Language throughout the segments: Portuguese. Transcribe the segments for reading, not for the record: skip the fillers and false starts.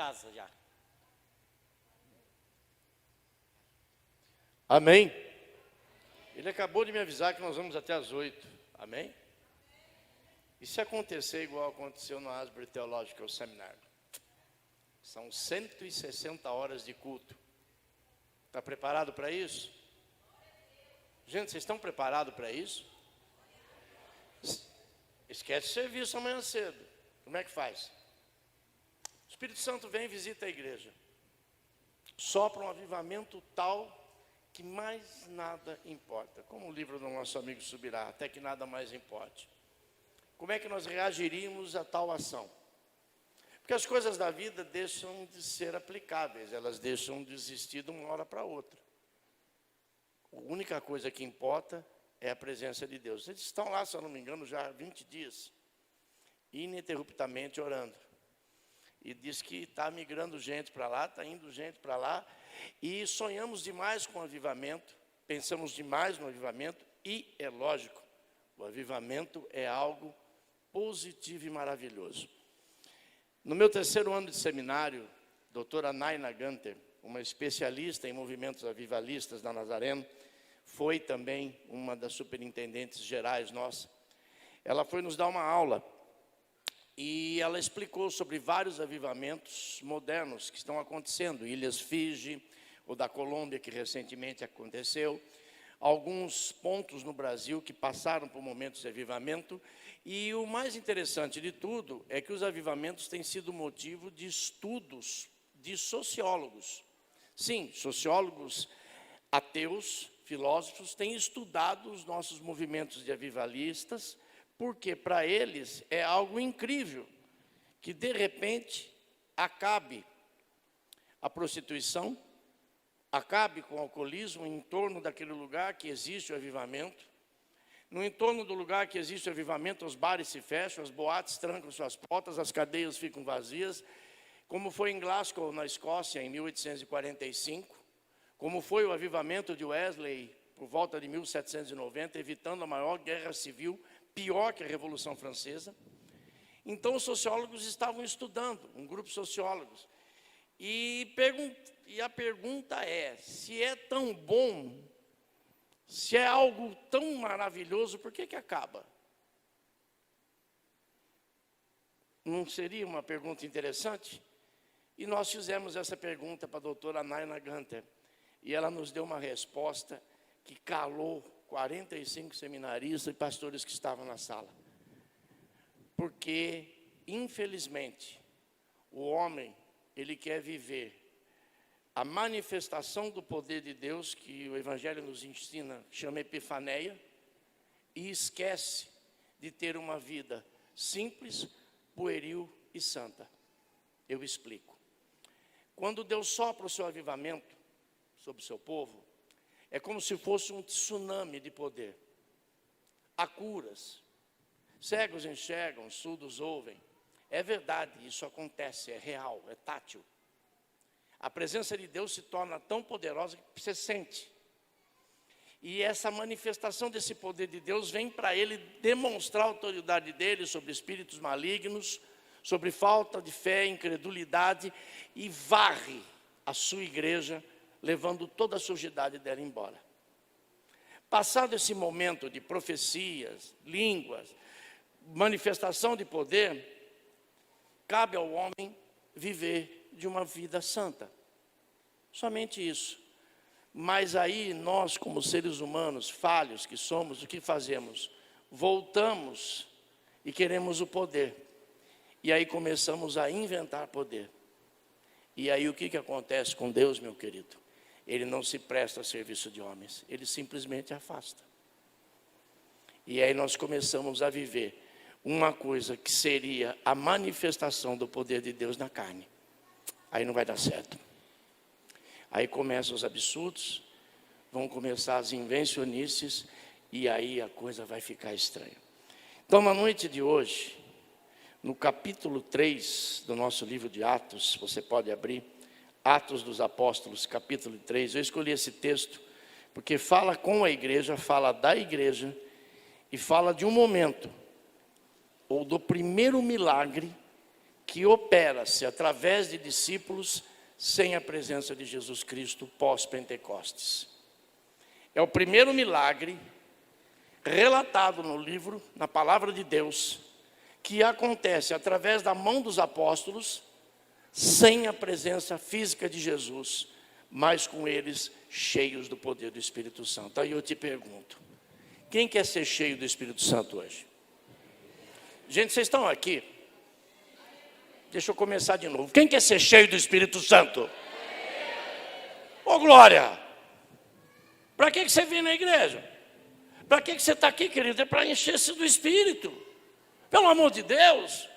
casa já. Amém? Ele acabou de me avisar que nós vamos até às 8. Amém? E se acontecer igual aconteceu no Asbury Theological Seminário? São 160 horas de culto. Está preparado para isso? Gente, vocês estão preparados para isso? Esquece o serviço amanhã cedo. Como é que faz? O Espírito Santo vem e visita a igreja. Sopra um avivamento tal que mais nada importa. Como o livro do nosso amigo Subirá, até que nada mais importe. Como é que nós reagiríamos a tal ação? Porque as coisas da vida deixam de ser aplicáveis, elas deixam de existir de uma hora para outra. A única coisa que importa é a presença de Deus. Eles estão lá, se eu não me engano, já há 20 dias, ininterruptamente orando. E diz que está migrando gente para lá, está indo gente para lá, e sonhamos demais com o avivamento, pensamos demais no avivamento, e é lógico, o avivamento é algo positivo e maravilhoso. No meu terceiro ano de seminário, doutora Naina Gunter, uma especialista em movimentos avivalistas da Nazareno, foi também uma das superintendentes gerais nossa. Ela foi nos dar uma aula e ela explicou sobre vários avivamentos modernos que estão acontecendo, Ilhas Fiji, o da Colômbia, que recentemente aconteceu, alguns pontos no Brasil que passaram por momentos de avivamento, e o mais interessante de tudo é que os avivamentos têm sido motivo de estudos de sociólogos. Sim, sociólogos ateus, filósofos, têm estudado os nossos movimentos de avivalistas, porque para eles é algo incrível que de repente acabe a prostituição, acabe com o alcoolismo em torno daquele lugar que existe o avivamento. No entorno do lugar que existe o avivamento, os bares se fecham, as boates trancam suas portas, as cadeias ficam vazias, como foi em Glasgow, na Escócia, em 1845, como foi o avivamento de Wesley por volta de 1790, evitando a maior guerra civil, pior que a Revolução Francesa. Então os sociólogos estavam estudando, um grupo de sociólogos, e a pergunta é, se é tão bom, se é algo tão maravilhoso, por que acaba? Não seria uma pergunta interessante? E nós fizemos essa pergunta para a doutora Naina Gunter, e ela nos deu uma resposta que calou 45 seminaristas e pastores que estavam na sala. Porque, infelizmente, o homem, ele quer viver a manifestação do poder de Deus, que o Evangelho nos ensina, chama epifaneia, e esquece de ter uma vida simples, pueril e santa. Eu explico. Quando Deus sopra o seu avivamento sobre o seu povo, é como se fosse um tsunami de poder. Há curas, cegos enxergam, surdos ouvem. É verdade, isso acontece, é real, é tátil. A presença de Deus se torna tão poderosa que você sente. E essa manifestação desse poder de Deus vem para ele demonstrar a autoridade dele sobre espíritos malignos, sobre falta de fé, incredulidade, e varre a sua igreja, levando toda a sujidade dela embora. Passado esse momento de profecias, línguas, manifestação de poder, cabe ao homem viver de uma vida santa. Somente isso. Mas aí nós, como seres humanos falhos que somos, o que fazemos? Voltamos e queremos o poder. E aí começamos a inventar poder. E aí o que acontece com Deus, meu querido? Ele não se presta a serviço de homens, ele simplesmente afasta. E aí nós começamos a viver uma coisa que seria a manifestação do poder de Deus na carne. Aí não vai dar certo. Aí começam os absurdos, vão começar as invencionices, e aí a coisa vai ficar estranha. Então, na noite de hoje, no capítulo 3 do nosso livro de Atos, você pode abrir, Atos dos Apóstolos, capítulo 3, eu escolhi esse texto, porque fala com a igreja, fala da igreja, e fala de um momento, ou do primeiro milagre, que opera-se através de discípulos sem a presença de Jesus Cristo pós-Pentecostes. É o primeiro milagre relatado no livro, na palavra de Deus, que acontece através da mão dos apóstolos, sem a presença física de Jesus, mas com eles cheios do poder do Espírito Santo. Aí eu te pergunto, quem quer ser cheio do Espírito Santo hoje? Gente, vocês estão aqui? Deixa eu começar de novo. Quem quer ser cheio do Espírito Santo? Ô glória! Para que você vem na igreja? Para que você está aqui, querido? É para encher-se do Espírito. Pelo amor de Deus.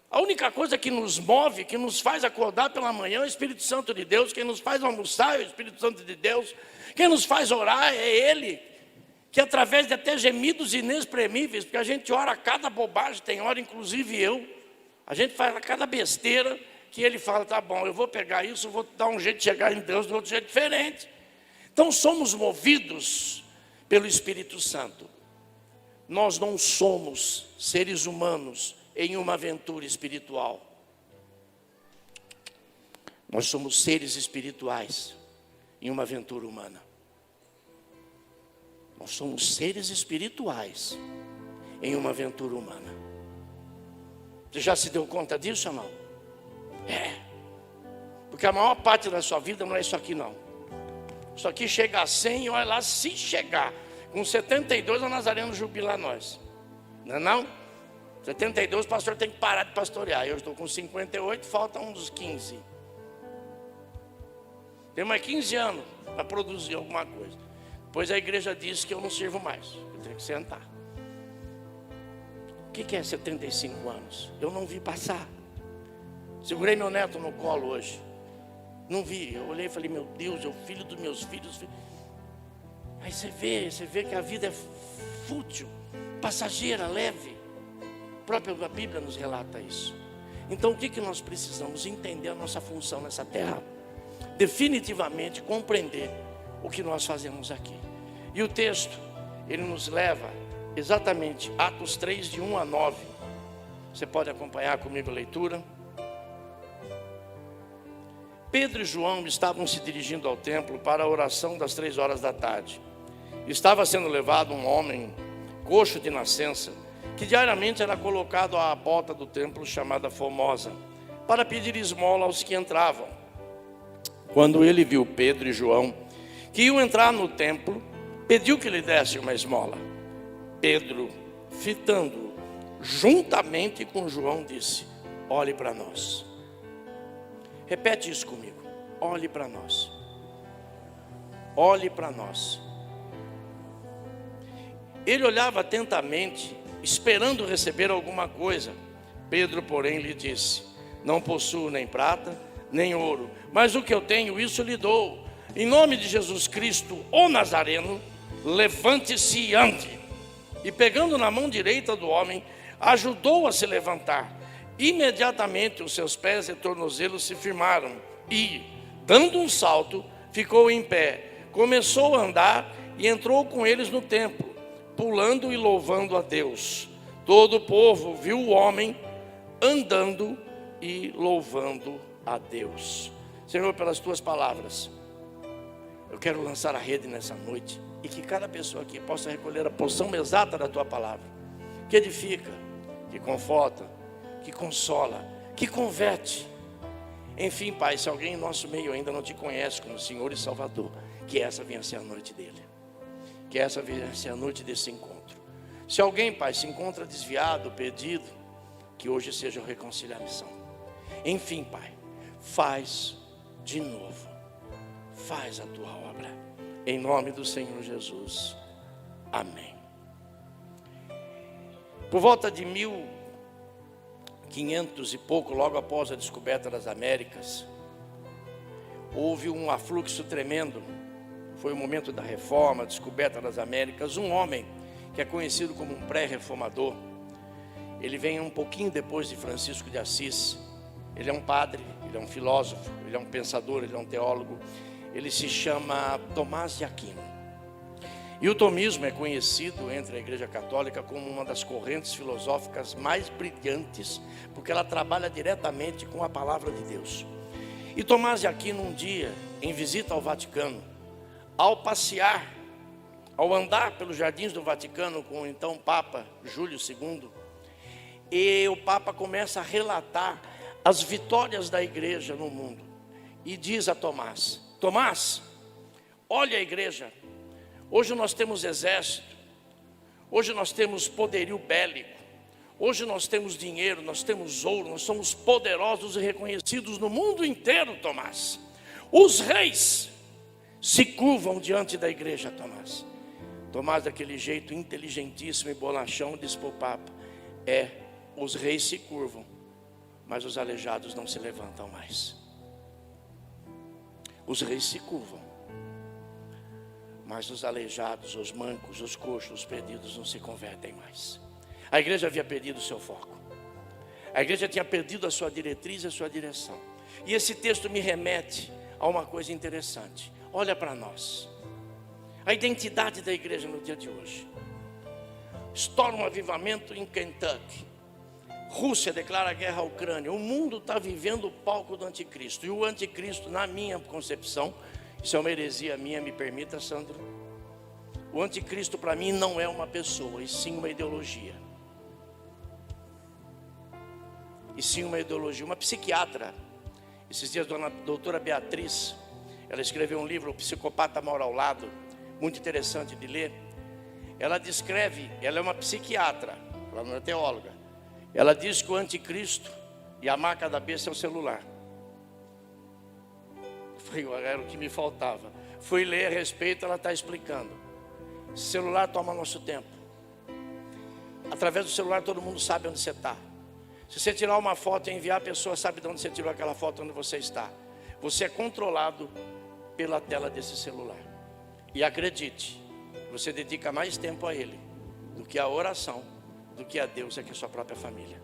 A única coisa que nos move, que nos faz acordar pela manhã é o Espírito Santo de Deus. Quem nos faz almoçar é o Espírito Santo de Deus. Quem nos faz orar é Ele. Que através de até gemidos inexprimíveis, porque a gente ora a cada bobagem, tem hora inclusive eu, a gente faz a cada besteira, que Ele fala, tá bom, eu vou pegar isso, vou dar um jeito de chegar em Deus de outro jeito diferente. Então somos movidos pelo Espírito Santo. Nós não somos seres humanos em uma aventura espiritual. Nós somos seres espirituais em uma aventura humana. Nós somos seres espirituais em uma aventura humana. Você já se deu conta disso, irmão? É. Porque a maior parte da sua vida não é isso aqui, não. Isso aqui chega a 100 e olha lá, se chegar. Com 72, o Nazareno jubila nós. Não é não? 72, o pastor tem que parar de pastorear. Eu estou com 58, faltam uns 15. Tem mais 15 anos para produzir alguma coisa. Depois a igreja disse que eu não sirvo mais. Eu tenho que sentar. O que é 75 anos? Eu não vi passar. Segurei meu neto no colo hoje. Não vi. Eu olhei e falei, meu Deus, é o filho dos meus filhos. Aí você vê que a vida é fútil, passageira, leve. A própria Bíblia nos relata isso. Então o que nós precisamos? Entender a nossa função nessa terra. Definitivamente compreender o que nós fazemos aqui. E o texto, ele nos leva exatamente, Atos 3, de 1 a 9. Você pode acompanhar comigo a leitura. Pedro e João estavam se dirigindo ao templo para a oração das 3 horas da tarde. Estava sendo levado um homem coxo de nascença, que diariamente era colocado à porta do templo chamada Formosa, para pedir esmola aos que entravam. Quando ele viu Pedro e João, que iam entrar no templo, pediu que lhe desse uma esmola. Pedro, fitando juntamente com João, disse, olhe para nós. Repete isso comigo, olhe para nós. Olhe para nós. Ele olhava atentamente, esperando receber alguma coisa. Pedro, porém, lhe disse, não possuo nem prata, nem ouro, mas o que eu tenho, isso lhe dou. Em nome de Jesus Cristo, o Nazareno, levante-se e ande. E pegando na mão direita do homem, ajudou a se levantar. Imediatamente os seus pés e tornozelos se firmaram. E, dando um salto, ficou em pé. Começou a andar e entrou com eles no templo, pulando e louvando a Deus. Todo o povo viu o homem andando e louvando a Deus. Senhor, pelas tuas palavras, eu quero lançar a rede nessa noite e que cada pessoa aqui possa recolher a porção exata da tua palavra, que edifica, que conforta, que consola, que converte. Enfim, Pai, se alguém em nosso meio ainda não te conhece como Senhor e Salvador, que essa venha ser a noite dele, que essa venha ser a noite desse encontro. Se alguém, Pai, se encontra desviado, perdido, que hoje seja a reconciliação. Enfim, Pai, faz de novo, faz a tua obra, em nome do Senhor Jesus, amém. Por volta de 1500 e pouco, logo após a descoberta das Américas, houve um afluxo tremendo. Foi o momento da reforma, a descoberta das Américas. Um homem que é conhecido como um pré-reformador, ele vem um pouquinho depois de Francisco de Assis. Ele é um padre, ele é um filósofo, ele é um pensador, ele é um teólogo. Ele se chama Tomás de Aquino. E o tomismo é conhecido entre a Igreja Católica como uma das correntes filosóficas mais brilhantes, porque ela trabalha diretamente com a palavra de Deus. E Tomás de Aquino, um dia, em visita ao Vaticano, ao passear, ao andar pelos jardins do Vaticano com o então Papa Júlio II, e o Papa começa a relatar as vitórias da igreja no mundo. E diz a Tomás: Tomás, olha a igreja. Hoje nós temos exército, hoje nós temos poderio bélico, hoje nós temos dinheiro, nós temos ouro, nós somos poderosos e reconhecidos no mundo inteiro, Tomás. Os reis se curvam diante da igreja, Tomás. Tomás, daquele jeito inteligentíssimo e bolachão, disse para o Papa: os reis se curvam, mas os aleijados não se levantam mais. Os reis se curvam, mas os aleijados, os mancos, os coxos, os perdidos não se convertem mais. A igreja havia perdido o seu foco. A igreja tinha perdido a sua diretriz e a sua direção. E esse texto me remete a uma coisa interessante. Olha para nós. A identidade da igreja no dia de hoje. Estoura um avivamento em Kentucky. Rússia declara guerra à Ucrânia. O mundo está vivendo o palco do anticristo. E o anticristo, na minha concepção, isso é uma heresia minha, me permita, Sandro. O anticristo para mim não é uma pessoa, e sim uma ideologia. E sim uma ideologia. Uma psiquiatra, esses dias, a doutora Beatriz, ela escreveu um livro, O Psicopata Mora ao Lado, muito interessante de ler. Ela descreve, ela é uma psiquiatra, ela não é teóloga. Ela diz que o anticristo e a marca da besta é o celular. Era o que me faltava. Fui ler a respeito, ela está explicando. O celular toma nosso tempo. Através do celular todo mundo sabe onde você está. Se você tirar uma foto e enviar, a pessoa sabe de onde você tirou aquela foto, onde você está. Você é controlado pela tela desse celular. E acredite, você dedica mais tempo a ele do que a oração, do que a Deus, é que a sua própria família.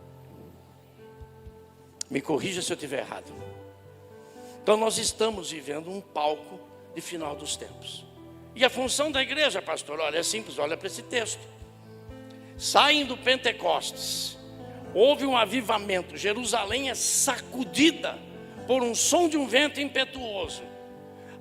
Me corrija se eu estiver errado. Então nós estamos vivendo um palco de final dos tempos. E a função da igreja, pastor, olha, é simples, olha para esse texto. Saem do Pentecostes, houve um avivamento, Jerusalém é sacudida por um som de um vento impetuoso.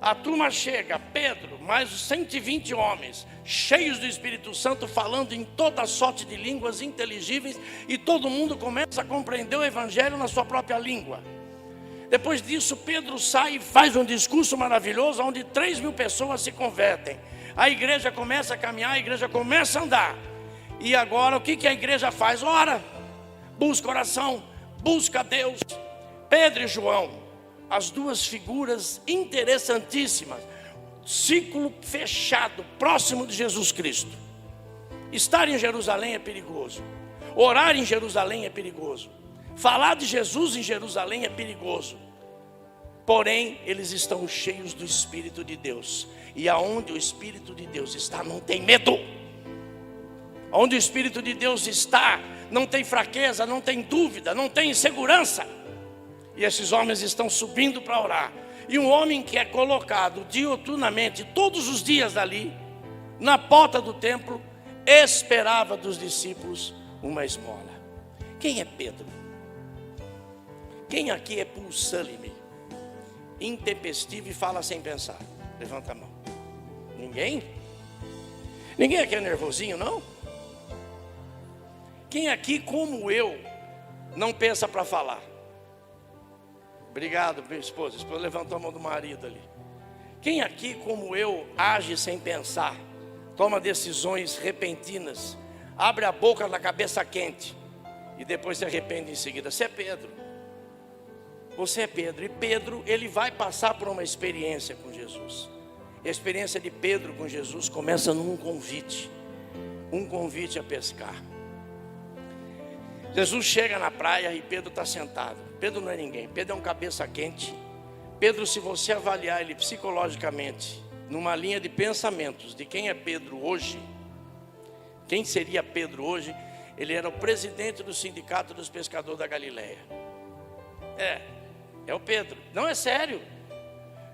A turma chega, Pedro, mais os 120 homens, cheios do Espírito Santo, falando em toda sorte de línguas inteligíveis, e todo mundo começa a compreender o evangelho na sua própria língua. Depois disso, Pedro sai e faz um discurso maravilhoso, onde 3.000 pessoas se convertem. A igreja começa a caminhar, a igreja começa a andar. E agora, o que a igreja faz? Ora, busca oração, busca Deus. Pedro e João, as duas figuras interessantíssimas, ciclo fechado, próximo de Jesus Cristo. Estar em Jerusalém é perigoso. Orar em Jerusalém é perigoso. Falar de Jesus em Jerusalém é perigoso. Porém, eles estão cheios do Espírito de Deus. E aonde o Espírito de Deus está, não tem medo. Onde o Espírito de Deus está, não tem fraqueza, não tem dúvida, não tem insegurança. E esses homens estão subindo para orar. E um homem que é colocado diuturnamente, todos os dias ali, na porta do templo, esperava dos discípulos uma esmola. Quem é Pedro? Quem aqui é pulsânime, intempestivo e fala sem pensar? Levanta a mão. Ninguém? Ninguém aqui é nervosinho, não? Quem aqui, como eu, não pensa para falar? Obrigado, minha esposa. A esposa levantou a mão do marido ali. Quem aqui, como eu, age sem pensar, toma decisões repentinas, abre a boca na cabeça quente e depois se arrepende em seguida? Você é Pedro. Você é Pedro. E Pedro, ele vai passar por uma experiência com Jesus. E a experiência de Pedro com Jesus começa num convite. Um convite a pescar. Jesus chega na praia e Pedro está sentado. Pedro não é ninguém, Pedro é um cabeça quente. Pedro, se você avaliar ele psicologicamente, numa linha de pensamentos de quem é Pedro hoje, quem seria Pedro hoje, ele era o presidente do sindicato dos pescadores da Galileia. É o Pedro, não é sério.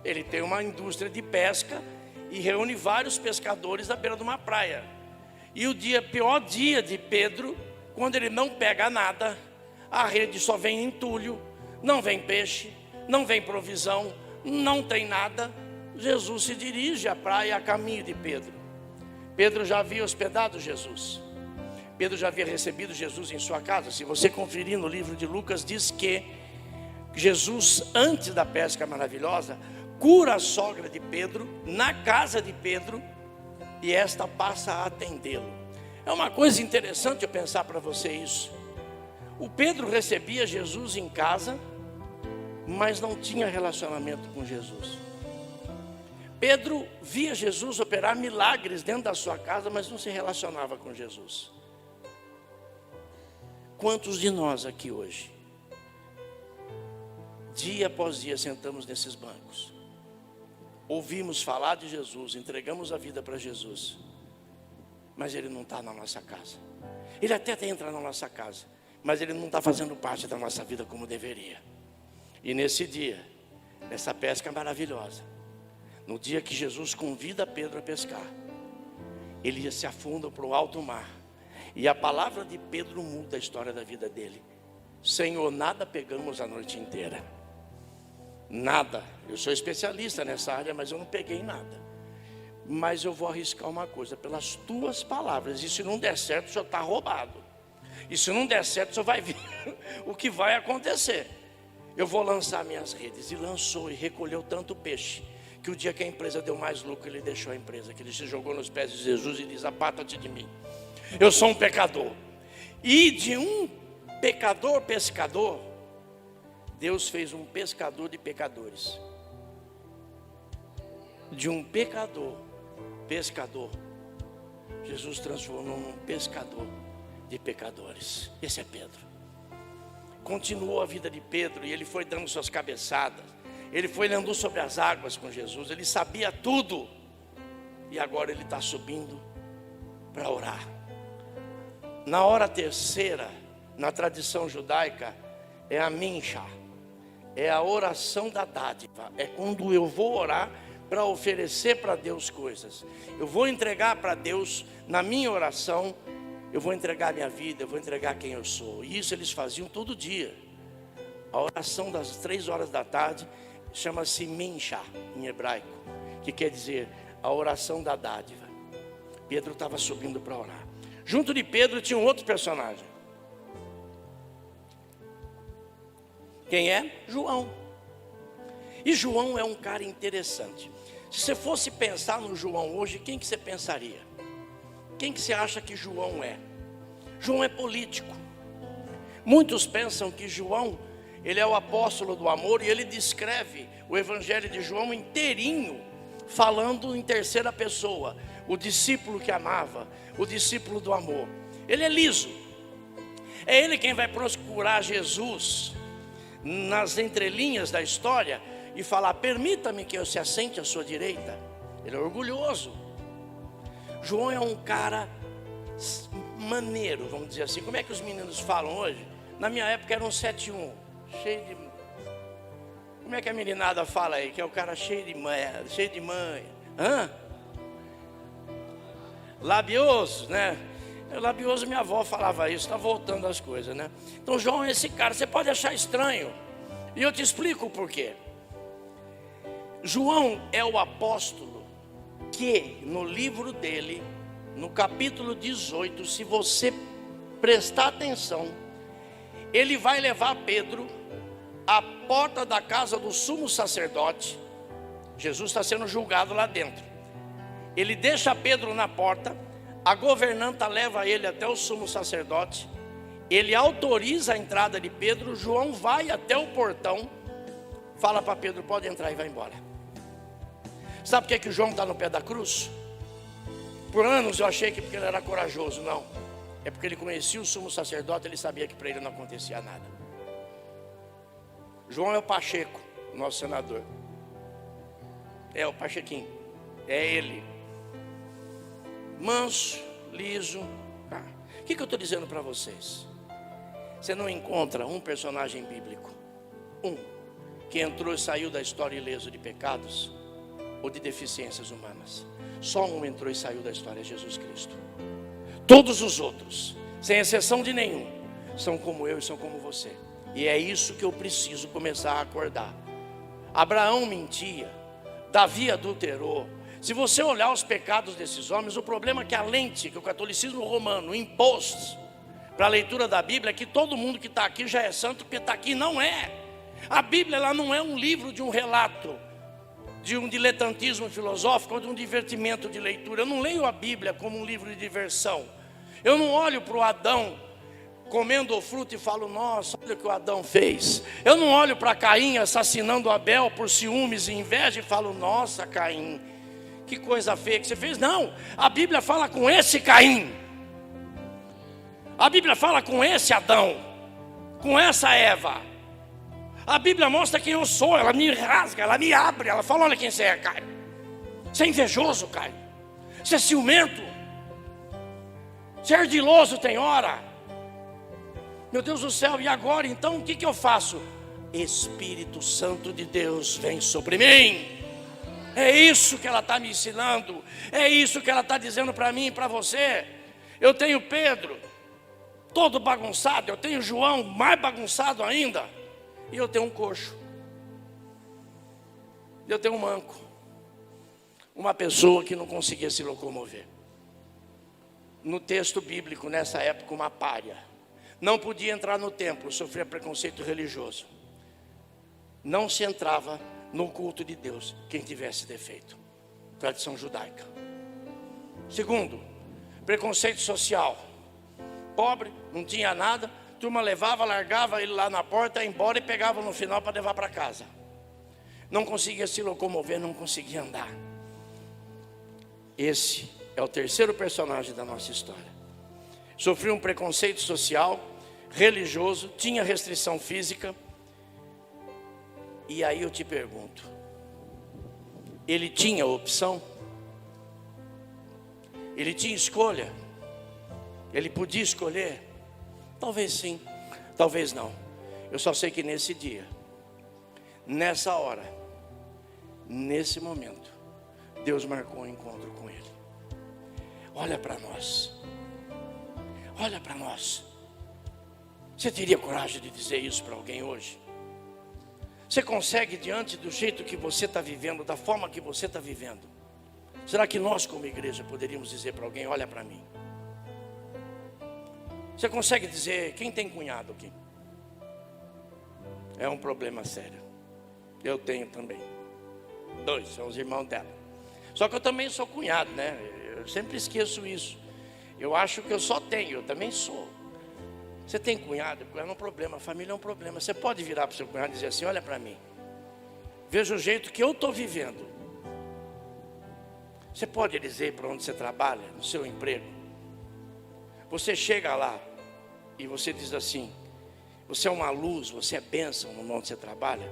Ele tem uma indústria de pesca e reúne vários pescadores à beira de uma praia. E o pior dia de Pedro, quando ele não pega nada, a rede só vem entulho, não vem peixe, não vem provisão, não tem nada. Jesus se dirige à praia a caminho de Pedro. Pedro já havia hospedado Jesus. Pedro já havia recebido Jesus em sua casa. Se você conferir no livro de Lucas, diz que Jesus, antes da pesca maravilhosa, cura a sogra de Pedro na casa de Pedro, e esta passa a atendê-lo. É uma coisa interessante eu pensar para você isso. O Pedro recebia Jesus em casa, mas não tinha relacionamento com Jesus. Pedro via Jesus operar milagres dentro da sua casa, mas não se relacionava com Jesus. Quantos de nós aqui hoje, dia após dia, sentamos nesses bancos, ouvimos falar de Jesus, entregamos a vida para Jesus, mas Ele não está na nossa casa. Ele até entra na nossa casa, mas Ele não está fazendo parte da nossa vida como deveria. E nesse dia, nessa pesca maravilhosa, no dia que Jesus convida Pedro a pescar, eles se afundam para o alto mar. E a palavra de Pedro muda a história da vida dele. Senhor, nada pegamos a noite inteira. Nada. Eu sou especialista nessa área, mas eu não peguei nada. Mas eu vou arriscar uma coisa, pelas tuas palavras. E se não der certo, o senhor está roubado. E se não der certo, o senhor vai ver o que vai acontecer. Eu vou lançar minhas redes. E lançou e recolheu tanto peixe, que o dia que a empresa deu mais lucro, ele deixou a empresa, que ele se jogou nos pés de Jesus e diz: aparta-te de mim, eu sou um pecador. E de um pecador pescador, Deus fez um pescador de pecadores. De um pecador pescador, Jesus transformou num pescador de pecadores. Esse é Pedro. Continuou a vida de Pedro e ele foi dando suas cabeçadas. Ele foi andando sobre as águas com Jesus. Ele sabia tudo. E agora ele está subindo para orar. Na hora terceira, na tradição judaica, é a mincha. É a oração da dádiva. É quando eu vou orar para oferecer para Deus coisas. Eu vou entregar para Deus, na minha oração, eu vou entregar a minha vida, eu vou entregar quem eu sou. E isso eles faziam todo dia. A oração das 3 horas da tarde chama-se mincha em hebraico, que quer dizer a oração da dádiva. Pedro estava subindo para orar. Junto de Pedro tinha um outro personagem. Quem é? João. E João é um cara interessante. Se você fosse pensar no João hoje, quem que você pensaria? Quem que você acha que João é? João é político. Muitos pensam que João, ele é o apóstolo do amor, e ele descreve o evangelho de João inteirinho, falando em terceira pessoa. O discípulo que amava, o discípulo do amor. Ele é liso. É ele quem vai procurar Jesus nas entrelinhas da história e falar: permita-me que eu se assente à sua direita. Ele é orgulhoso. João é um cara maneiro, vamos dizer assim. Como é que os meninos falam hoje? Na minha época era um 7-1, cheio de... Como é que a meninada fala aí? Que é o cara cheio de manha, cheio de manha. Hã? Labioso, né? Labioso, minha avó falava isso, está voltando as coisas, né? Então João é esse cara, você pode achar estranho, e eu te explico o porquê. João é o apóstolo que no livro dele, no capítulo 18, se você prestar atenção, ele vai levar Pedro à porta da casa do sumo sacerdote. Jesus está sendo julgado lá dentro. Ele deixa Pedro na porta, a governanta leva ele até o sumo sacerdote, ele autoriza a entrada de Pedro. João vai até o portão, fala para Pedro: pode entrar, e vai embora. Sabe por que o João está no pé da cruz? Por anos eu achei que porque ele era corajoso. Não, é porque ele conhecia o sumo sacerdote, ele sabia que para ele não acontecia nada. João é o Pacheco, nosso senador. É o Pachequinho, é ele. Manso, liso. O que eu estou dizendo para vocês? Você não encontra um personagem bíblico, que entrou e saiu da história ileso de pecados, ou de deficiências humanas. Só um entrou e saiu da história, Jesus Cristo. Todos os outros, sem exceção de nenhum, são como eu e são como você. E é isso que eu preciso começar a acordar. Abraão mentia, Davi adulterou. Se você olhar os pecados desses homens, o problema é que a lente que o catolicismo romano impôs para a leitura da Bíblia é que todo mundo que está aqui já é santo, porque está aqui. Não é. A Bíblia ela não é um livro de um relato, de um diletantismo filosófico ou de um divertimento de leitura. Eu não leio a Bíblia como um livro de diversão. Eu não olho para o Adão comendo o fruto e falo, nossa, olha o que o Adão fez. Eu não olho para Caim assassinando Abel por ciúmes e inveja e falo, nossa, Caim, que coisa feia que você fez. Não, a Bíblia fala com esse Caim. A Bíblia fala com esse Adão, com essa Eva. A Bíblia mostra quem eu sou, ela me rasga, ela me abre, ela fala, olha quem você é, Caio. Você é invejoso, Caio. Você é ciumento. Você é ardiloso, tem hora. Meu Deus do céu, e agora então o que eu faço? Espírito Santo de Deus vem sobre mim. É isso que ela está me ensinando. É isso que ela está dizendo para mim e para você. Eu tenho Pedro, todo bagunçado. Eu tenho João, mais bagunçado ainda. E eu tenho um coxo. Eu tenho um manco. Uma pessoa que não conseguia se locomover. No texto bíblico, nessa época, uma pária. Não podia entrar no templo, sofria preconceito religioso. Não se entrava no culto de Deus quem tivesse defeito. Tradição judaica. Segundo, preconceito social. Pobre, não tinha nada, turma levava, largava ele lá na porta, ia embora e pegava no final para levar para casa. Não conseguia se locomover, não conseguia andar. Esse é o terceiro personagem da nossa história. Sofreu um preconceito social, religioso, tinha restrição física. E aí eu te pergunto, ele tinha opção? Ele tinha escolha? Ele podia escolher? Talvez sim, talvez não. Eu só sei que nesse dia, nessa hora, nesse momento, Deus marcou um encontro com ele. Olha para nós. Olha para nós. Você teria coragem de dizer isso para alguém hoje? Você consegue, diante do jeito que você está vivendo, da forma que você está vivendo, será que nós como igreja poderíamos dizer para alguém, olha para mim? Você consegue dizer, quem tem cunhado aqui? É um problema sério. Eu tenho também. 2, são os irmãos dela. Só que eu também sou cunhado, né? Eu sempre esqueço isso. Eu acho que eu só tenho, eu também sou. Você tem cunhado? Cunhado é um problema, a família é um problema. Você pode virar para o seu cunhado e dizer assim, olha para mim. Veja o jeito que eu estou vivendo. Você pode dizer para onde você trabalha, no seu emprego. Você chega lá e você diz assim, você é uma luz, você é bênção no onde você trabalha.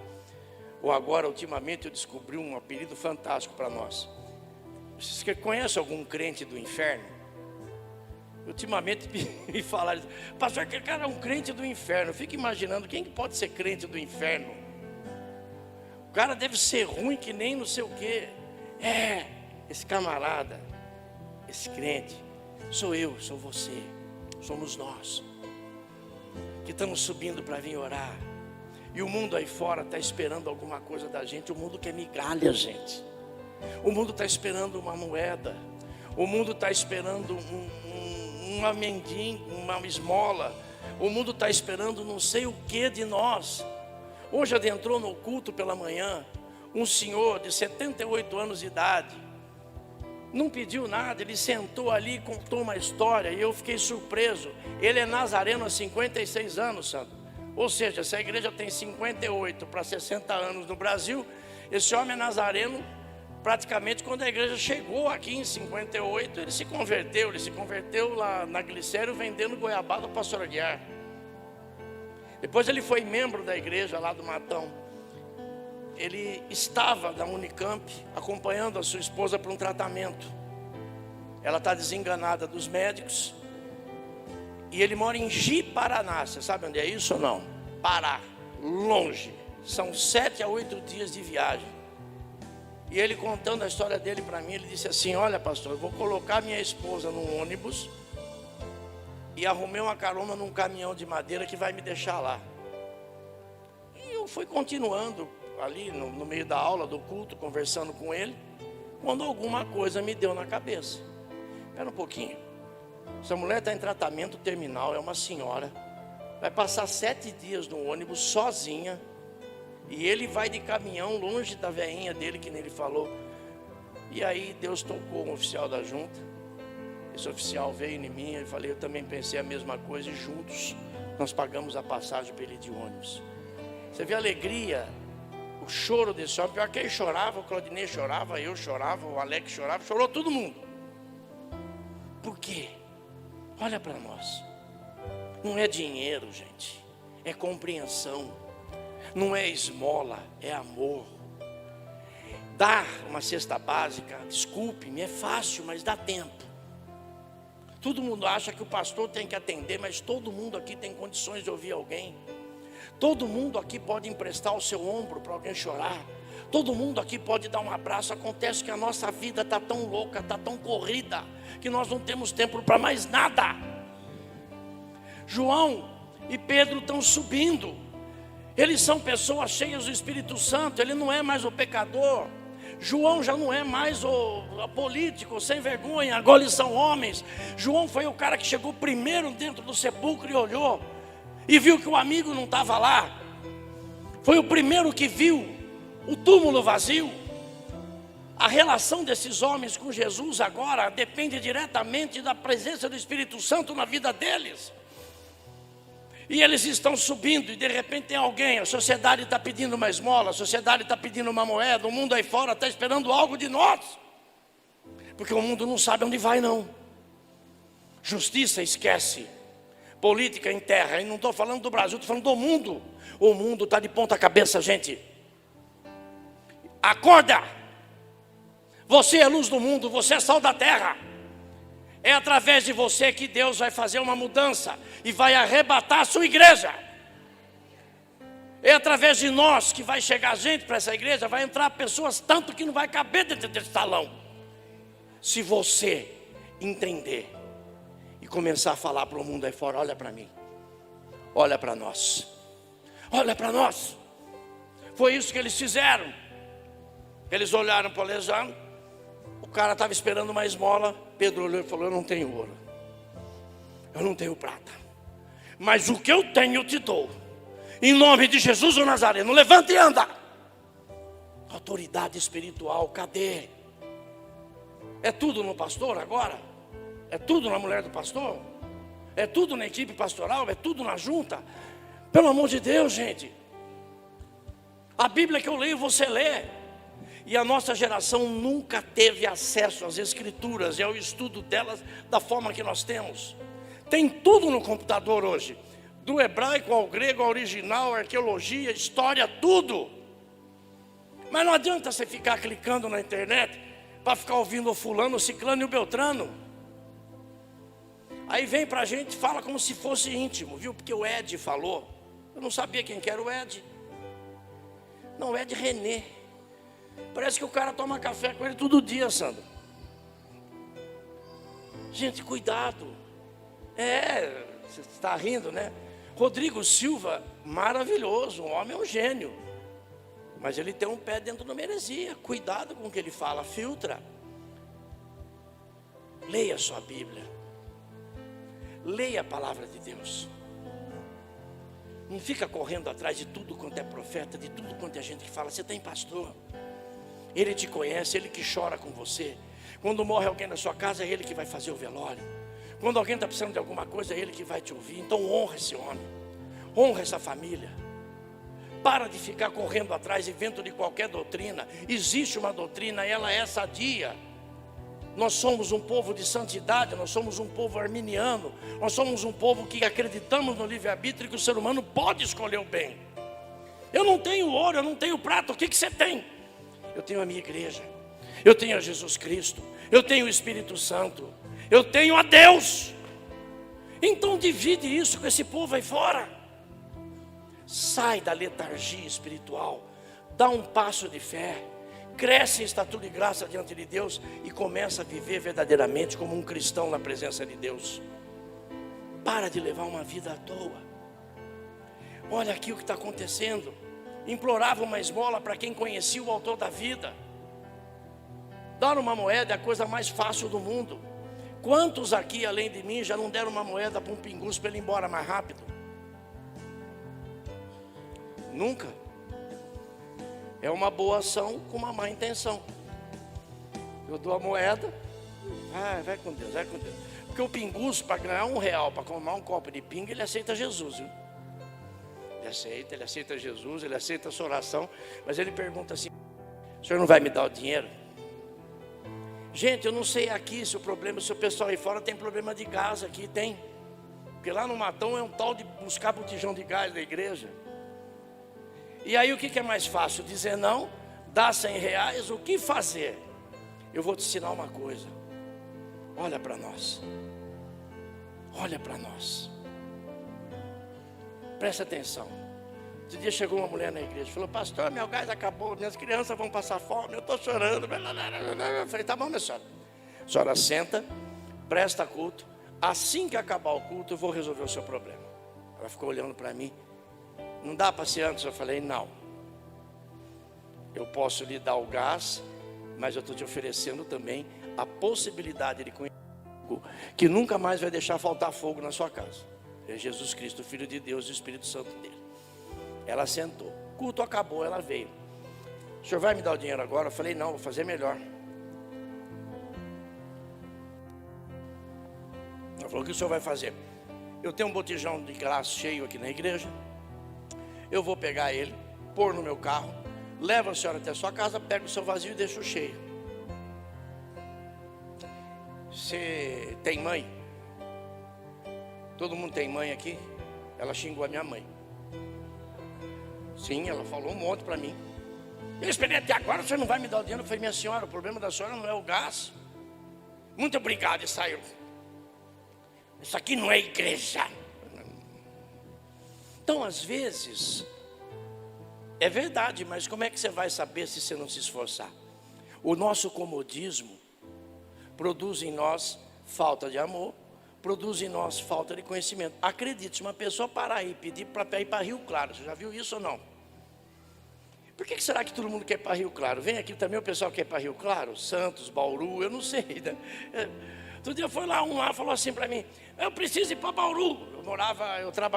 Ou agora, ultimamente, eu descobri um apelido fantástico para nós. Você conhece algum crente do inferno? Ultimamente me falaram, pastor, aquele cara é um crente do inferno. Eu fico imaginando, quem pode ser crente do inferno? O cara deve ser ruim que nem não sei o quê. É, esse camarada, esse crente, sou eu, sou você, somos nós, que estamos subindo para vir orar. E o mundo aí fora está esperando alguma coisa da gente. O mundo quer migalha, gente. O mundo está esperando uma moeda. O mundo está esperando uma mendiga, uma esmola. O mundo está esperando não sei o que de nós. Hoje adentrou no culto pela manhã um senhor de 78 anos de idade. Não pediu nada, ele sentou ali e contou uma história. E eu fiquei surpreso. Ele é nazareno há 56 anos, santo. Ou seja, se a igreja tem 58 para 60 anos no Brasil, esse homem é nazareno. Praticamente quando a igreja chegou aqui em 58, ele se converteu lá na Glicério vendendo goiabada ao pastor Aguiar. Depois ele foi membro da igreja lá do Matão. Ele estava na Unicamp acompanhando a sua esposa para um tratamento. Ela está desenganada dos médicos. E ele mora em Ji-Paraná. Você sabe onde é isso ou não? Pará, longe. São 7 a 8 dias de viagem. E ele contando a história dele para mim, ele disse assim: olha, pastor, eu vou colocar minha esposa num ônibus e arrumei uma carona num caminhão de madeira que vai me deixar lá. E eu fui continuando ali no meio da aula, do culto, conversando com ele, quando alguma coisa me deu na cabeça. Espera um pouquinho. Essa mulher está em tratamento terminal, é uma senhora, vai passar 7 dias no ônibus sozinha, e ele vai de caminhão longe da veinha dele, que nem ele falou. E aí Deus tocou um oficial da junta. Esse oficial veio em mim, eu falei, eu também pensei a mesma coisa, e juntos nós pagamos a passagem para ele de ônibus. Você vê a alegria, o choro desse homem. Pior que ele chorava, o Claudinei chorava, eu chorava, o Alex chorava, chorou todo mundo. Por quê? Olha para nós. Não é dinheiro, gente, é compreensão. Não é esmola, é amor. Dar uma cesta básica, desculpe-me, é fácil, mas dá tempo. Todo mundo acha que o pastor tem que atender, mas todo mundo aqui tem condições de ouvir alguém. Todo mundo aqui pode emprestar o seu ombro para alguém chorar. Todo mundo aqui pode dar um abraço. Acontece que a nossa vida está tão louca, está tão corrida, que nós não temos tempo para mais nada. João e Pedro estão subindo. Eles são pessoas cheias do Espírito Santo. Ele não é mais o pecador. João já não é mais o político sem vergonha. Agora eles são homens. João foi o cara que chegou primeiro dentro do sepulcro e olhou e viu que o amigo não estava lá. Foi o primeiro que viu o túmulo vazio. A relação desses homens com Jesus agora depende diretamente da presença do Espírito Santo na vida deles. E eles estão subindo e de repente tem alguém, a sociedade está pedindo uma esmola, a sociedade está pedindo uma moeda, o mundo aí fora está esperando algo de nós. Porque o mundo não sabe onde vai não. Justiça esquece, política enterra. E não estou falando do Brasil, estou falando do mundo. O mundo está de ponta cabeça, gente. Acorda! Você é luz do mundo, você é sal da terra. É através de você que Deus vai fazer uma mudança e vai arrebatar a sua igreja. É através de nós que vai chegar gente para essa igreja, vai entrar pessoas tanto que não vai caber dentro desse salão. Se você entender e começar a falar para o mundo aí fora: olha para mim, olha para nós, olha para nós. Foi isso que eles fizeram. Eles olharam para o Alejandro. O cara estava esperando uma esmola. Pedro olhou e falou: eu não tenho ouro, eu não tenho prata, mas o que eu tenho eu te dou. Em nome de Jesus o Nazareno, levanta e anda. Autoridade espiritual, cadê? É tudo no pastor agora? É tudo na mulher do pastor? É tudo na equipe pastoral? É tudo na junta? Pelo amor de Deus, gente. A Bíblia que eu leio, você lê. E a nossa geração nunca teve acesso às escrituras e ao estudo delas da forma que nós temos. Tem tudo no computador hoje. Do hebraico ao grego, ao original, arqueologia, história, tudo. Mas não adianta você ficar clicando na internet para ficar ouvindo o fulano, o ciclano e o beltrano. Aí vem para a gente e fala como se fosse íntimo, viu? Porque o Ed falou. Eu não sabia quem que era o Ed. Não, o Ed René. Parece que o cara toma café com ele todo dia, Sandro. Gente, cuidado. Você está rindo, né? Rodrigo Silva, maravilhoso, um homem é um gênio. Mas ele tem um pé dentro da heresia. Cuidado com o que ele fala, filtra. Leia a sua Bíblia. Leia a palavra de Deus. Não fica correndo atrás de tudo quanto é profeta, de tudo quanto é gente que fala. Você tem pastor. Ele te conhece, ele que chora com você. Quando morre alguém na sua casa, é ele que vai fazer o velório. Quando alguém está precisando de alguma coisa, é ele que vai te ouvir. Então honra esse homem, honra essa família. Para de ficar correndo atrás e vento de qualquer doutrina. Existe uma doutrina, ela é sadia. Nós somos um povo de santidade, nós somos um povo arminiano. Nós somos um povo que acreditamos no livre-arbítrio, que o ser humano pode escolher o bem. Eu não tenho ouro, eu não tenho prata, o que você tem? Eu tenho a minha igreja, eu tenho a Jesus Cristo, eu tenho o Espírito Santo, eu tenho a Deus. Então divide isso com esse povo aí fora. Sai da letargia espiritual, dá um passo de fé, cresce em estatura e graça diante de Deus e começa a viver verdadeiramente como um cristão na presença de Deus. Para de levar uma vida à toa. Olha aqui o que está acontecendo. Implorava uma esmola para quem conhecia o autor da vida. Dar uma moeda é a coisa mais fácil do mundo. Quantos aqui, além de mim, já não deram uma moeda para um pinguço para ele ir embora mais rápido? Nunca. É uma boa ação com uma má intenção. Eu dou a moeda, vai com Deus, vai com Deus. Porque o pinguço, para ganhar R$1 para comprar um copo de pinga, ele aceita Jesus, viu? Ele aceita Jesus, ele aceita a sua oração. Mas ele pergunta assim: o senhor não vai me dar o dinheiro? Gente, eu não sei aqui se o problema, se o pessoal aí fora tem problema de gás, aqui tem. Porque lá no Matão é um tal de buscar botijão de gás da igreja. E aí o que é mais fácil? Dizer não, dar R$100, o que fazer? Eu vou te ensinar uma coisa. Olha para nós. Olha para nós. Presta atenção. Outro dia chegou uma mulher na igreja, falou: pastor, meu gás acabou, minhas crianças vão passar fome, eu estou chorando. Eu falei: tá bom, minha senhora. A senhora senta, presta culto. Assim que acabar o culto, eu vou resolver o seu problema. Ela ficou olhando para mim. Não dá para ser antes? Eu falei: não. Eu posso lhe dar o gás, mas eu estou te oferecendo também a possibilidade de conhecer algo que nunca mais vai deixar faltar fogo na sua casa. É Jesus Cristo, o Filho de Deus e o Espírito Santo dele. Ela sentou. O culto acabou, ela veio. O senhor vai me dar o dinheiro agora? Eu falei: não, vou fazer melhor. Ela falou: o que o senhor vai fazer? Eu tenho um botijão de gás cheio aqui na igreja. Eu vou pegar ele, pôr no meu carro, levo a senhora até a sua casa, pego o seu vazio e deixo cheio. Você tem mãe? Todo mundo tem mãe aqui? Ela xingou a minha mãe. Sim, ela falou um monte para mim. Eu esperei até agora, você não vai me dar o dinheiro? Eu falei: minha senhora, o problema da senhora não é o gás. Muito obrigado, e saiu. Isso aqui não é igreja. Então, às vezes, é verdade, mas como é que você vai saber se você não se esforçar? O nosso comodismo produz em nós falta de amor, produz em nós falta de conhecimento. Acredite, se uma pessoa parar aí e pedir para ir para Rio Claro, você já viu isso ou não? Por que será que todo mundo quer ir para Rio Claro? Vem aqui também o pessoal quer ir para Rio Claro, Santos, Bauru, eu não sei, né? Outro dia foi lá, um lá falou assim para mim: eu preciso ir para Bauru.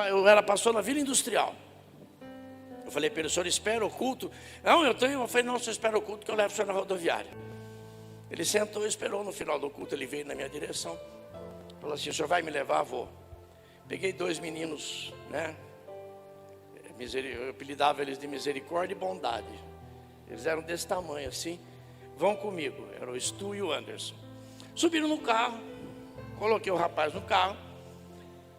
Eu era pastor na Vila Industrial. Eu falei para ele: o senhor espera o culto? Não, eu falei: não, o senhor espera o culto que eu levo o senhor na rodoviária. Ele sentou e esperou. No final do culto ele veio na minha direção. Falou assim: o senhor vai me levar? Vou. Peguei 2 meninos, né? Eu apelidava eles de misericórdia e bondade. Eles eram desse tamanho assim. Vão comigo. Era o Stu e o Anderson. Subiram no carro, coloquei o rapaz no carro,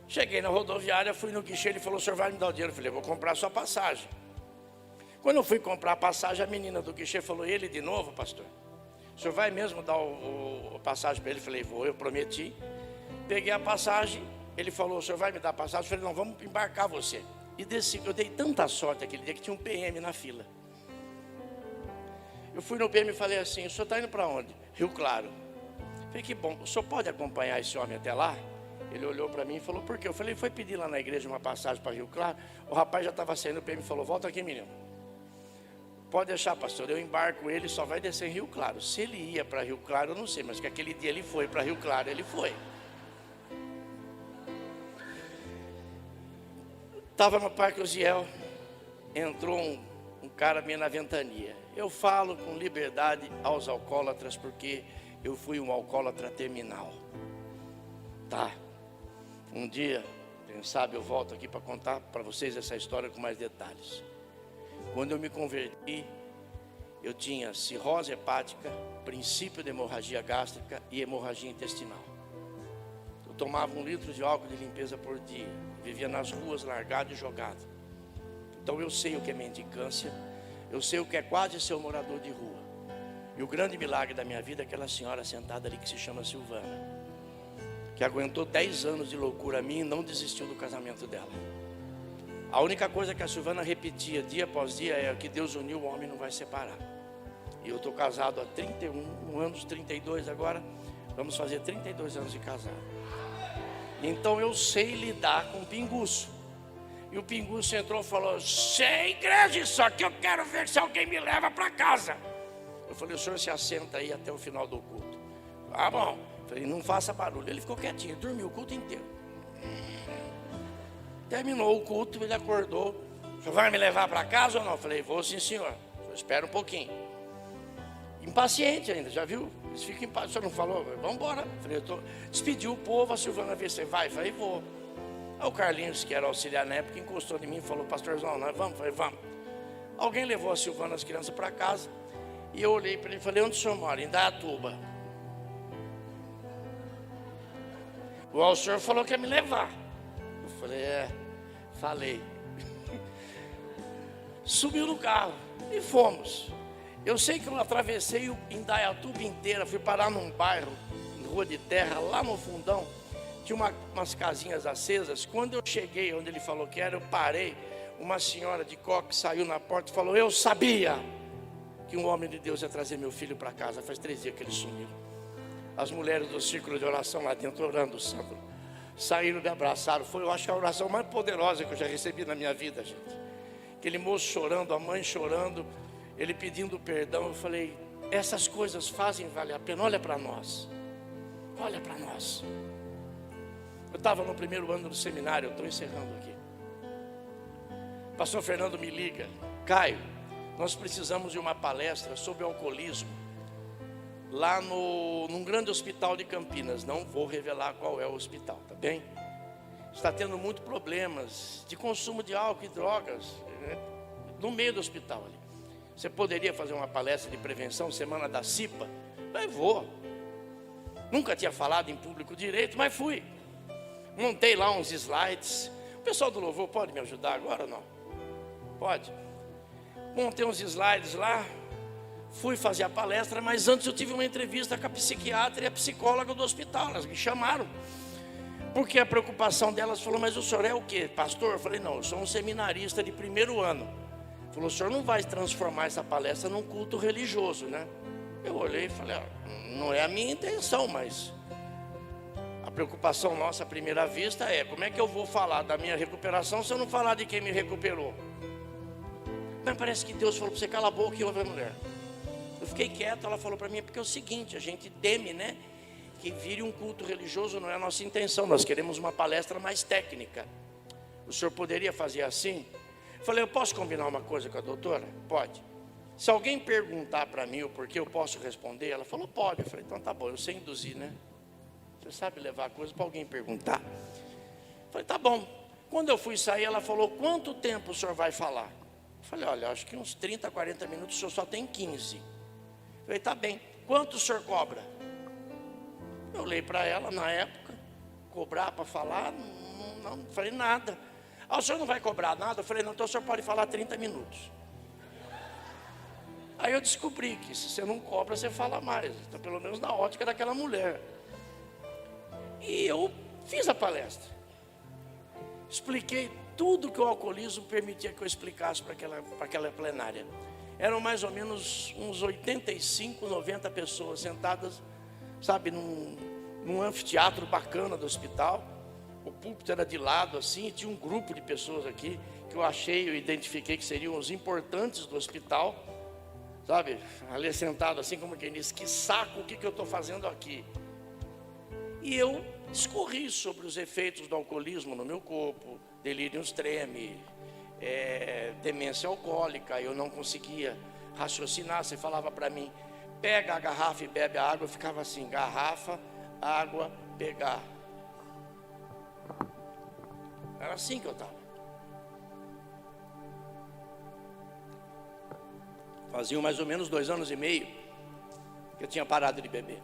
cheguei na rodoviária, fui no guichê, ele falou: o senhor vai me dar o dinheiro? Eu falei: vou comprar a sua passagem. Quando eu fui comprar a passagem, a menina do guichê falou: ele de novo, pastor? O senhor vai mesmo dar a passagem para ele? Eu falei: vou, eu prometi. Peguei a passagem, ele falou: o senhor vai me dar a passagem? Eu falei: não, vamos embarcar você. E desci. Eu dei tanta sorte aquele dia que tinha um PM na fila. Eu fui no PM e falei assim: o senhor está indo para onde? Rio Claro. Falei: que bom, o senhor pode acompanhar esse homem até lá? Ele olhou para mim e falou: por quê? Eu falei: foi pedir lá na igreja uma passagem para Rio Claro. O rapaz já estava saindo, o PM falou: volta aqui, menino. Pode deixar, pastor, eu embarco ele, só vai descer em Rio Claro. Se ele ia para Rio Claro, eu não sei, mas que aquele dia ele foi para Rio Claro, ele foi. Estava no Parque Uziel, entrou um cara meio na ventania. Eu falo com liberdade aos alcoólatras, porque eu fui um alcoólatra terminal. Tá? Um dia, quem sabe eu volto aqui para contar para vocês essa história com mais detalhes. Quando eu me converti, eu tinha cirrose hepática, princípio de hemorragia gástrica e hemorragia intestinal. Eu tomava 1 litro de álcool de limpeza por dia, vivia nas ruas largado e jogado. Então eu sei o que é mendicância, eu sei o que é quase ser um morador de rua. E o grande milagre da minha vida é aquela senhora sentada ali que se chama Silvana, que aguentou 10 anos de loucura minha e não desistiu do casamento dela. A única coisa que a Silvana repetia dia após dia é: que Deus uniu, o homem não vai separar. E eu estou casado há 31 anos, 32 agora. Vamos fazer 32 anos de casado. Então eu sei lidar com pinguço. E o pinguço entrou e falou: sei, igreja, só que eu quero ver se alguém me leva para casa. Eu falei: o senhor se assenta aí até o final do culto. Ah, bom. Eu falei: não faça barulho. Ele ficou quietinho, dormiu o culto inteiro. Terminou o culto, ele acordou. O senhor vai me levar para casa ou não? Eu falei: vou sim, senhor. Espera um pouquinho. Impaciente ainda, já viu? Eles ficam impacientes. O senhor não falou? Vamos embora. Despediu o povo, a Silvana veio: você vai? Eu falei: vou. Aí o Carlinhos, que era auxiliar na época, encostou em mim e falou: pastorzão, nós vamos? Eu falei: vamos. Alguém levou a Silvana e as crianças para casa. E eu olhei para ele e falei: onde o senhor mora? Em Dayatuba. O senhor falou que ia me levar. Eu falei: falei. Subiu no carro e fomos. Eu sei que eu atravessei em Dayatuba inteira, fui parar num bairro, em rua de terra, lá no fundão, tinha umas casinhas acesas. Quando eu cheguei onde ele falou que era, eu parei. Uma senhora de coque saiu na porta e falou: eu sabia que um homem de Deus ia trazer meu filho para casa. Faz 3 dias que ele sumiu. As mulheres do círculo de oração lá dentro, orando, santo, saíram, me abraçaram. Foi, eu acho, a oração mais poderosa que eu já recebi na minha vida, gente. Aquele moço chorando, a mãe chorando, ele pedindo perdão. Eu falei: essas coisas fazem valer a pena. Olha para nós. Olha para nós. Eu estava no primeiro ano do seminário, eu estou encerrando aqui. Pastor Fernando me liga: Caio, nós precisamos de uma palestra sobre alcoolismo lá num grande hospital de Campinas. Não vou revelar qual é o hospital, tá bem? Está tendo muitos problemas de consumo de álcool e drogas, né, no meio do hospital ali. Você poderia fazer uma palestra de prevenção, semana da CIPA? Eu vou. Nunca tinha falado em público direito, mas fui. Montei lá uns slides. O pessoal do louvor pode me ajudar agora ou não? Pode. Montei uns slides lá. Fui fazer a palestra, mas antes eu tive uma entrevista com a psiquiatra e a psicóloga do hospital. Elas me chamaram. Porque a preocupação delas falou: mas o senhor é o quê? Pastor? Eu falei: não, eu sou um seminarista de primeiro ano. Falou: o senhor não vai transformar essa palestra num culto religioso, né? Eu olhei e falei: não é a minha intenção, mas a preocupação nossa à primeira vista é: como é que eu vou falar da minha recuperação se eu não falar de quem me recuperou? Mas parece que Deus falou para você: cala a boca e ouve a mulher. Eu fiquei quieto. Ela falou para mim: porque é o seguinte, a gente teme, né, que vire um culto religioso. Não é a nossa intenção, nós queremos uma palestra mais técnica. O senhor poderia fazer assim? Eu falei: eu posso combinar uma coisa com a doutora? Pode. Se alguém perguntar para mim o porquê, eu posso responder? Ela falou: pode. Eu falei: então tá bom, eu sei induzir, né? Você sabe levar a coisa para alguém perguntar. Eu falei: tá bom. Quando eu fui sair, ela falou: quanto tempo o senhor vai falar? Eu falei: olha, acho que uns 30, 40 minutos, o senhor só tem 15. Eu falei: tá bem. Quanto o senhor cobra? Eu olhei para ela na época: cobrar para falar? Não falei nada. O senhor não vai cobrar nada? Eu falei: não, então o senhor pode falar 30 minutos. Aí eu descobri que se você não cobra, você fala mais. Então, pelo menos na ótica daquela mulher. E eu fiz a palestra. Expliquei tudo que o alcoolismo permitia que eu explicasse para aquela plenária. Eram mais ou menos uns 85, 90 pessoas sentadas, sabe, num anfiteatro bacana do hospital. O púlpito era de lado assim, e tinha um grupo de pessoas aqui que eu identifiquei que seriam os importantes do hospital, sabe, ali sentado assim, como quem diz: que saco, o que eu estou fazendo aqui? E eu discorri sobre os efeitos do alcoolismo no meu corpo: delírio treme, demência alcoólica. Eu não conseguia raciocinar. Você falava para mim: pega a garrafa e bebe a água. Eu ficava assim: garrafa, água, pegar. Era assim que eu estava. Fazia mais ou menos 2 anos e meio que eu tinha parado de beber.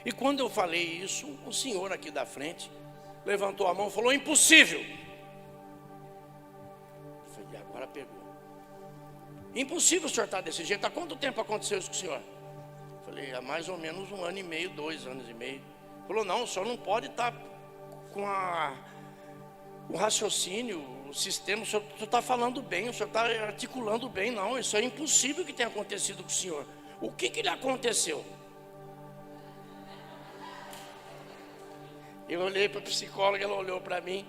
E quando eu falei isso, um senhor aqui da frente levantou a mão e falou: impossível. Eu falei: agora pegou. Impossível o senhor estar desse jeito. Há quanto tempo aconteceu isso com o senhor? Eu falei: há mais ou menos 1 ano e meio, 2 anos e meio. Ele falou: não, o senhor não pode estar com o raciocínio, o sistema, o senhor está falando bem, o senhor está articulando bem. Não, isso é impossível que tenha acontecido com o senhor. O que lhe aconteceu? Eu olhei para a psicóloga, ela olhou para mim.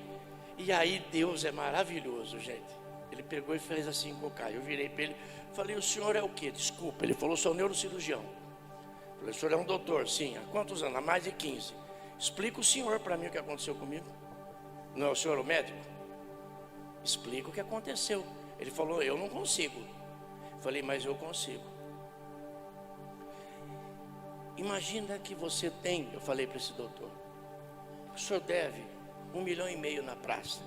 E aí Deus é maravilhoso, gente. Ele pegou e fez assim com o Caio. Eu virei para ele, falei, o senhor é o quê? Desculpa. Ele falou, sou neurocirurgião. Eu falei, o senhor é um doutor? Sim. Há quantos anos? Há mais de 15. Explica o senhor para mim o que aconteceu comigo. Não é o senhor o médico? Explica o que aconteceu. Ele falou, eu não consigo. Eu falei, mas eu consigo. Imagina que você tem, eu falei para esse doutor, o senhor deve 1,5 milhão na praça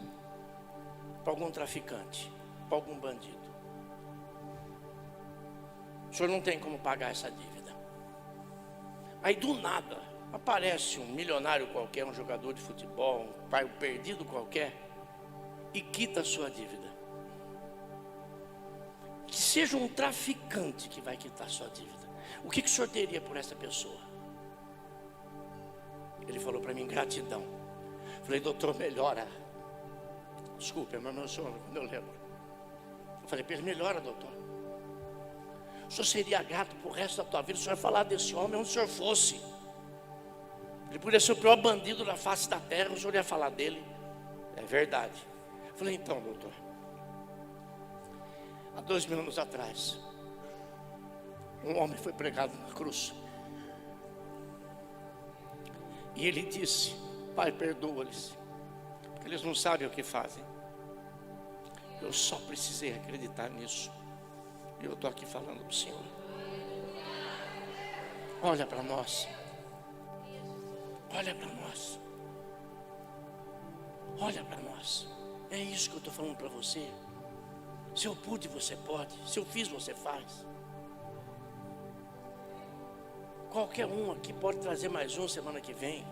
para algum traficante, para algum bandido. O senhor não tem como pagar essa dívida. Aí do nada aparece um milionário qualquer, um jogador de futebol, um pai perdido qualquer, e quita a sua dívida. Que seja um traficante que vai quitar a sua dívida. O que o senhor teria por essa pessoa? Ele falou para mim, gratidão. Falei, doutor, melhora. Desculpe, mas meu senhor, quando eu lembro. Eu falei para ele, melhora, doutor. O senhor seria grato por resto da tua vida, o senhor ia falar desse homem onde o senhor fosse. Ele podia ser o pior bandido da face da terra, o senhor ia falar dele. É verdade. Eu falei, então, doutor, há 2.000 anos atrás, um homem foi pregado na cruz. E ele disse, Pai, perdoa-lhes, porque eles não sabem o que fazem. Eu só precisei acreditar nisso. E eu estou aqui falando para o Senhor. Olha para nós. Olha para nós. Olha para nós. É isso que eu estou falando para você. Se eu pude, você pode. Se eu fiz, você faz. Qualquer um aqui pode trazer mais um semana que vem.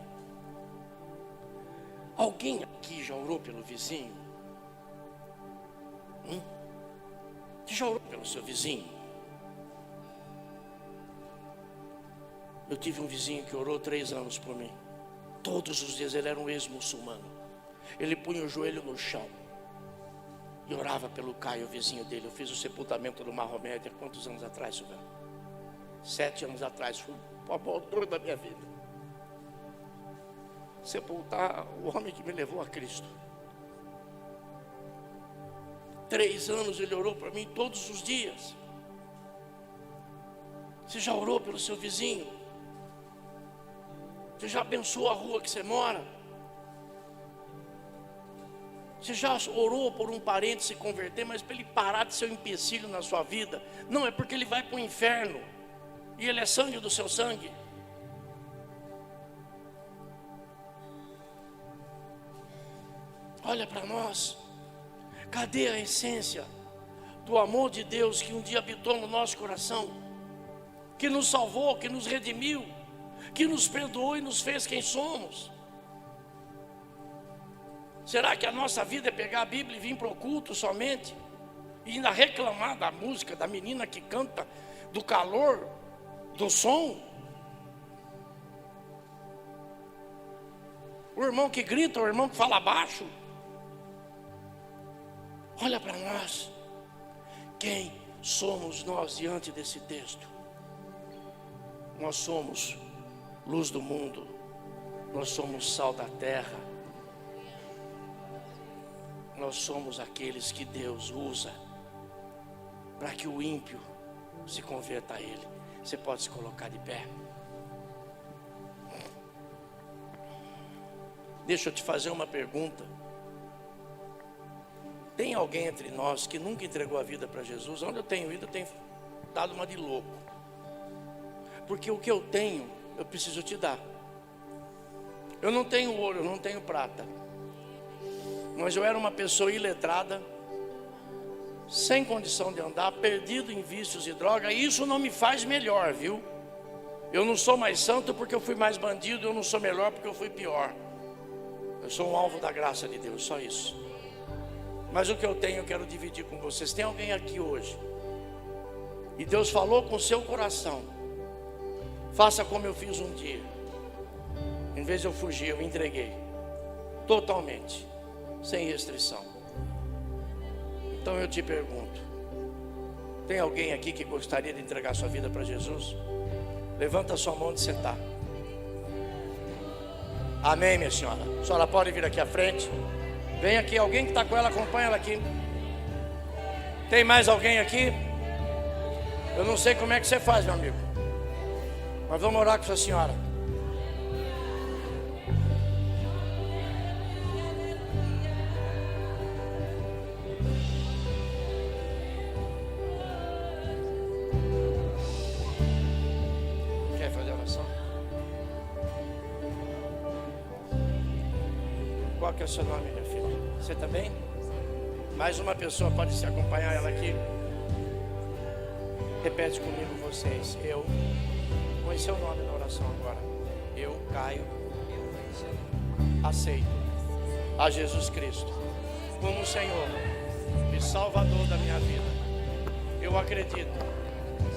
Alguém aqui já orou pelo vizinho? Você já orou pelo seu vizinho? Eu tive um vizinho que orou 3 anos por mim. Todos os dias. Ele era um ex-muçulmano. Ele punha o joelho no chão e orava pelo Caio, o vizinho dele. Eu fiz o sepultamento do Mahomet há quantos anos atrás, Silvano? 7 anos atrás. Foi o maior dor da minha vida. Sepultar o homem que me levou a Cristo. 3 anos ele orou para mim todos os dias. Você já orou pelo seu vizinho? Você já abençoou a rua que você mora? Você já orou por um parente se converter, mas para ele parar de ser um empecilho na sua vida? Não, é porque ele vai para o inferno e ele é sangue do seu sangue. Olha para nós. Cadê a essência do amor de Deus que um dia habitou no nosso coração? Que nos salvou, que nos redimiu, que nos perdoou e nos fez quem somos? Será que a nossa vida é pegar a Bíblia e vir para o culto somente? E ainda reclamar da música, da menina que canta, do calor, do som? O irmão que grita, o irmão que fala baixo? Olha para nós. Quem somos nós diante desse texto? Nós somos luz do mundo. Nós somos sal da terra. Nós somos aqueles que Deus usa para que o ímpio se converta a Ele. Você pode se colocar de pé? Deixa eu te fazer uma pergunta. Tem alguém entre nós que nunca entregou a vida para Jesus? Onde eu tenho ido, eu tenho dado uma de louco. Porque o que eu tenho, eu preciso te dar. Eu não tenho ouro, eu não tenho prata. Mas eu era uma pessoa iletrada, sem condição de andar, perdido em vícios e droga. E isso não me faz melhor, viu? Eu não sou mais santo porque eu fui mais bandido. Eu não sou melhor porque eu fui pior. Eu sou um alvo da graça de Deus, só isso. Mas o que eu tenho, eu quero dividir com vocês. Tem alguém aqui hoje e Deus falou com o seu coração: faça como eu fiz um dia. Em vez de eu fugir, eu me entreguei totalmente. sem restrição. Então eu te pergunto, tem alguém aqui que gostaria de entregar sua vida para Jesus? Levanta a sua mão onde você está. Amém, minha senhora. A senhora pode vir aqui à frente. Vem aqui, alguém que está com ela, acompanha ela aqui. Tem mais alguém aqui? Eu não sei como é que você faz, meu amigo, mas vamos orar com sua senhora. Quer fazer oração? Qual que é o seu nome, minha filha? Você também? Mais uma pessoa pode se acompanhar ela aqui. Repete comigo vocês. Eu, põe seu nome na oração agora. Eu, Caio, aceito a Jesus Cristo como Senhor e Salvador da minha vida. Eu acredito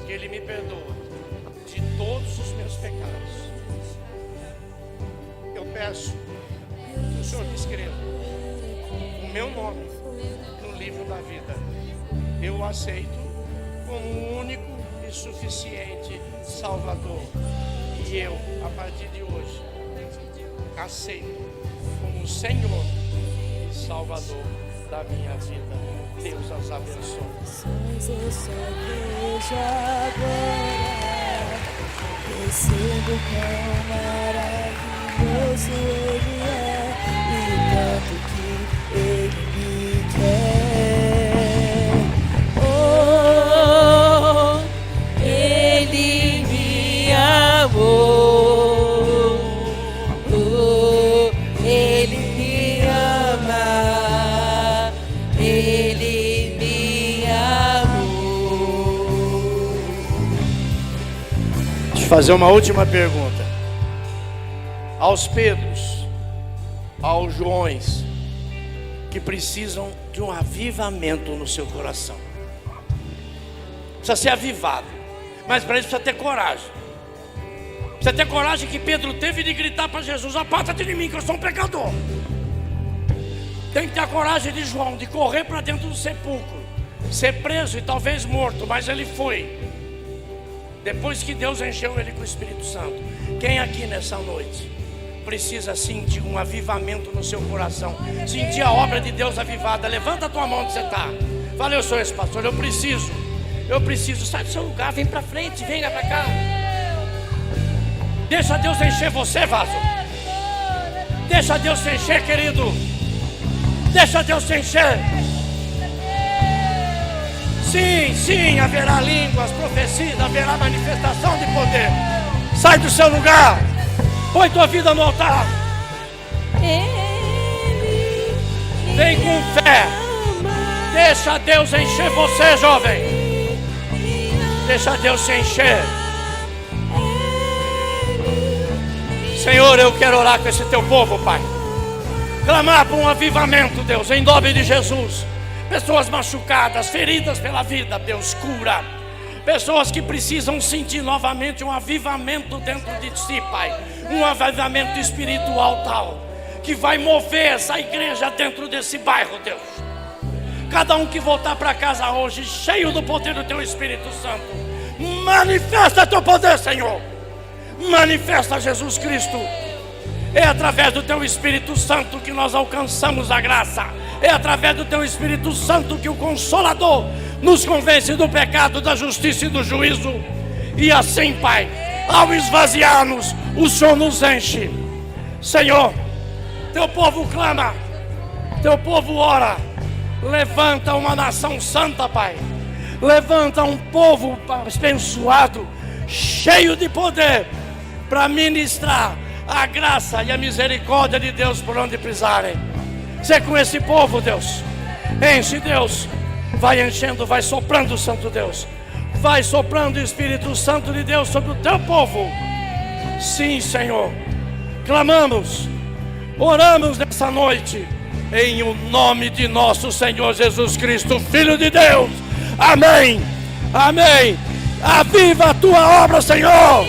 que Ele me perdoa de todos os meus pecados. Eu peço que o Senhor me escreva o meu nome no livro da vida. Eu aceito como o único e suficiente Salvador. E eu, a partir de hoje, aceito como Senhor e Salvador da minha vida. Deus as abençoe. Eu só vejo agora, percebo quão maravilhoso Ele é e tanto que Ele me quer. Oh, Ele me amou. Oh, Ele me ama. Ele me amou. Deixa eu fazer uma última pergunta. Aos Pedros, aos Joões, que precisam de um avivamento no seu coração. Precisa ser avivado. Mas para isso precisa ter coragem. Precisa ter coragem que Pedro teve de gritar para Jesus: aparta-te de mim que eu sou um pecador. Tem que ter a coragem de João, de correr para dentro do sepulcro, ser preso e talvez morto, mas ele foi. Depois que Deus encheu ele com o Espírito Santo. Quem aqui nessa noite precisa sentir um avivamento no seu coração, sentir a obra de Deus avivada? Levanta a tua mão onde você está. Fala: eu sou esse pastor, eu preciso. Sai do seu lugar, vem para frente, venha para cá. Deixa Deus encher você, vaso. Deixa Deus te encher, querido. Deixa Deus te encher. Sim, haverá línguas, profecias, haverá manifestação de poder. Sai do seu lugar. Põe tua vida no altar. Vem com fé. Deixa Deus encher você, jovem. Deixa Deus se encher. Senhor, eu quero orar com esse teu povo, Pai. Clamar por um avivamento, Deus, em nome de Jesus. Pessoas machucadas, feridas pela vida, Deus, cura. Pessoas que precisam sentir novamente um avivamento dentro de si, Pai. Um avivamento espiritual tal, que vai mover essa igreja dentro desse bairro, Deus. Cada um que voltar para casa hoje, cheio do poder do teu Espírito Santo. Manifesta teu poder, Senhor. Manifesta Jesus Cristo. É através do teu Espírito Santo que nós alcançamos a graça. É através do teu Espírito Santo que o Consolador nos convence do pecado, da justiça e do juízo. E assim, Pai, ao esvaziar-nos, o Senhor nos enche. Senhor, teu povo clama, teu povo ora. Levanta uma nação santa, Pai. Levanta um povo abençoado, cheio de poder, para ministrar a graça e a misericórdia de Deus por onde pisarem. Ser com esse povo, Deus. Enche, Deus. Vai enchendo, vai soprando, Santo Deus. Vai soprando o Espírito Santo de Deus sobre o teu povo. Sim, Senhor. Clamamos, oramos nessa noite, em o nome de nosso Senhor Jesus Cristo, Filho de Deus. Amém. Amém. Aviva a tua obra, Senhor.